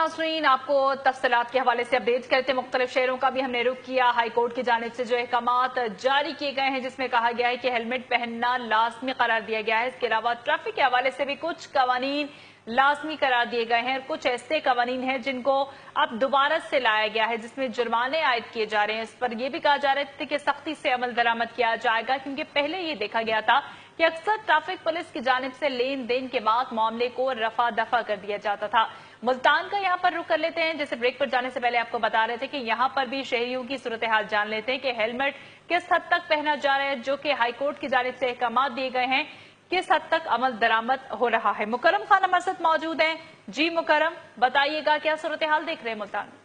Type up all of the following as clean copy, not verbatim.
नाज़रीन, आपको तफसीलात के हवाले से अपडेट करते मुख्तलिफ शहरों का भी हमने रुख किया। हाई कोर्ट की जानिब से जो अहकामात जारी किए गए हैं जिसमें कहा गया है कि हेलमेट पहनना लाजमी करार दिया गया है। इसके अलावा ट्रैफिक के हवाले से भी कुछ कवानीन लाजमी करार दिए गए हैं। कुछ ऐसे कवानीन हैं जिनको अब दोबारा से लाया गया है जिसमें जुर्माने आयद किए जा रहे हैं। इस पर यह भी कहा जा रहा है कि सख्ती से अमल दरामद किया जाएगा, क्योंकि पहले ये देखा गया था कि अक्सर ट्रैफिक पुलिस की जानिब से लेन देन के बाद मामले को रफा दफा कर दिया जाता था। मुल्तान का यहाँ पर रुख कर लेते हैं। जैसे ब्रेक पर जाने से पहले आपको बता रहे थे कि यहाँ पर भी शहरियों की सूरत हाल जान लेते हैं कि हेलमेट किस हद तक पहना जा रहा है, जो कि हाई कोर्ट की जानिब से अहकामात दिए गए हैं, किस हद तक अमल दरामद हो रहा है। मुकर्रम खान हमारे साथ मौजूद हैं। जी मुकर्रम, बताइएगा क्या सूरत हाल देख रहे हैं मुल्तान में?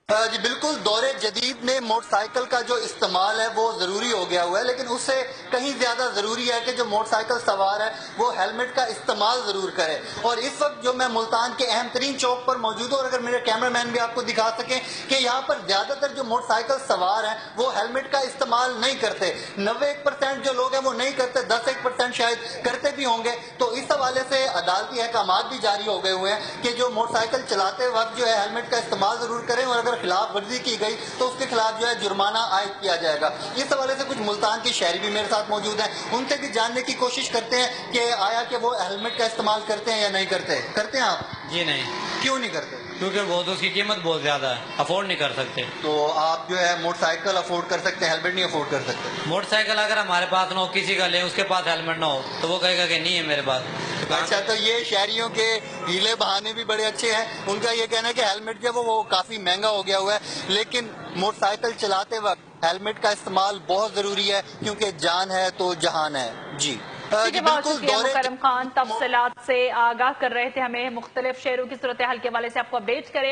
जी बिल्कुल, दौरे जदीद में मोटरसाइकिल का जो इस्तेमाल है वो ज़रूरी हो गया हुआ है, लेकिन उससे कहीं ज़्यादा ज़रूरी है कि जो मोटरसाइकिल सवार है वो हेलमेट का इस्तेमाल ज़रूर करे। और इस वक्त जो मैं मुल्तान के अहम तरीन चौक पर मौजूद हूँ, और अगर मेरे कैमरामैन भी आपको दिखा सकें कि यहाँ पर ज़्यादातर जो मोटरसाइकिल सवार हैं वो हेलमेट का इस्तेमाल नहीं करते। 91% जो लोग हैं वो नहीं करते, 10% शायद करते भी होंगे। तो इस हवाले से अदालती अहकामात भी जारी हो गए हुए हैं कि जो मोटरसाइकिल चलाते वक्त जो है हेलमेट का इस्तेमाल ज़रूर करें, और अगर खिलाफ वर्जी की गई तो उसके खिलाफ जो है जुर्माना आयद किया जाएगा। इस हवाले से कुछ मुल्तान की शहरी भी मेरे साथ मौजूद हैं, उनसे भी जानने की कोशिश करते हैं कि आया कि वो हेलमेट का इस्तेमाल करते हैं या नहीं करते। करते हैं आप? जी नहीं। क्यों नहीं करते? क्योंकि बहुत उसकी कीमत बहुत ज्यादा है, अफोर्ड नहीं कर सकते। तो आप जो है मोटरसाइकिल अफोर्ड कर सकते हैं, हेलमेट नहीं अफोर्ड कर सकते? मोटरसाइकिल अगर हमारे पास ना हो, किसी का ले, उसके पास हेलमेट ना हो, तो वो कहेगा कि नहीं है मेरे पास। अच्छा, तो ये शहरियों के हीले बहाने भी बड़े अच्छे हैं। उनका ये कहना है कि हेलमेट जो है वो काफी महंगा हो गया हुआ है, लेकिन मोटरसाइकिल चलाते वक्त हेलमेट का इस्तेमाल बहुत जरूरी है, क्योंकि जान है तो जहान है। जी बिल्कुल, मुकर्रम खान तफसीलात से आगाह कर रहे थे हमें। मुख्तलिफ शहरों की सूरत हाल के हवाले से आपको अपडेट करें।